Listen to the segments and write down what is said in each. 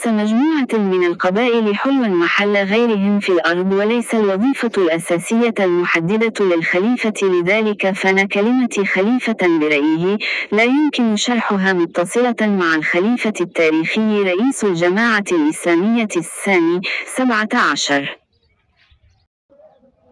رأس مجموعة من القبائل حلوا محل غيرهم في الأرض، وليس الوظيفة الأساسية المحددة للخليفة. لذلك فان كلمة خليفة برأيه لا يمكن شرحها متصلة مع الخليفة التاريخي رئيس الجماعة الإسلامية الثاني 17.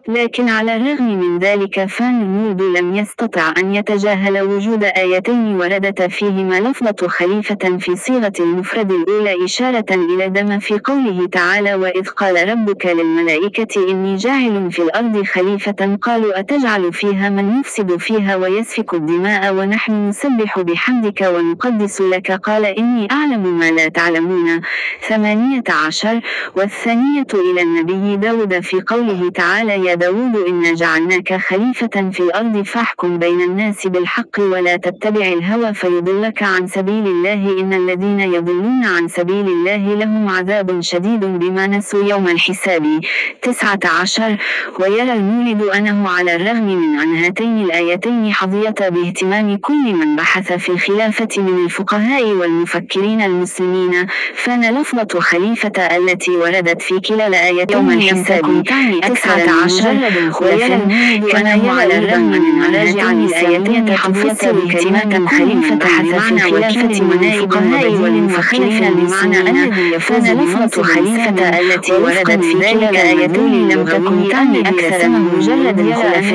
لكن على الرغم من ذلك فان المولد لم يستطع أن يتجاهل وجود آيتين وردتا فيهما لفظة خليفة في صيغة المفرد الأولى إشارة إلى دم في قوله تعالى: وإذ قال ربك للملائكة إني جاعل في الأرض خليفة قالوا أتجعل فيها من يفسد فيها ويسفك الدماء ونحن نسبح بحمدك ونقدس لك قال إني أعلم ما لا تعلمون 18. والثانية إلى النبي داود في قوله تعالى: يا داود إنا جعلناك خليفة في الأرض فاحكم بين الناس بالحق ولا تتبع الهوى فيضلك عن سبيل الله إن الذين يضلون عن سبيل الله لهم عذاب شديد بما نسوا يوم الحساب 19. ويرى المولد أنه على الرغم من أن هاتين الآيتين حظيتا باهتمام كل من بحث في الخلافة من الفقهاء والمفكرين المسلمين، فان لفظة خليفة التي وردت في كلا الآيتين يوم الحساب 19 ويرى المولد أنه على الرغم من مراجع الآيتين تفسر كلمة خليفة حتى في الخلافة من الفقهاء والمفكرين بمعنى الذي يفوز لفظة خليفة التي وردت في كلا الآيتين لم تكن تعني أكثر من مجرد الخلاف،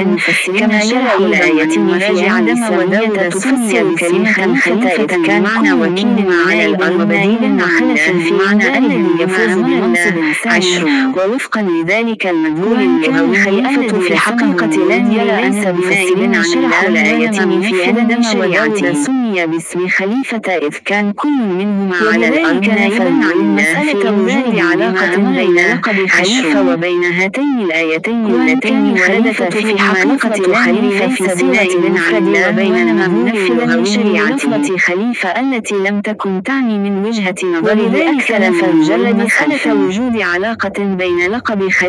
كما شرح الآيتين في عندما وداود تفسر كلمة خليفة كان معنى وكيل على الأرض بديل خلف في معنى الذي يفوز بمنصب 10. ووفقا لذلك المدلول اللغوي الخليفة في الحقيقة لا يرى أن مفسرين شرحوا الآيتين في عندما وداود سمي باسم خليفة إذ كان كل منهما على الأرض نائبا عن مسألة وجود علاقة بين لقب خليفة وبين هاتين الآيتين اللتين وردتا فيهما لفظة خليفة في صيغة المفرد وبينما منفذا لشريعة خليفة التي لم تكن تعني من وجهة نظره أكثر فمجرد مسألة وجود علاقة بين لقب خليفة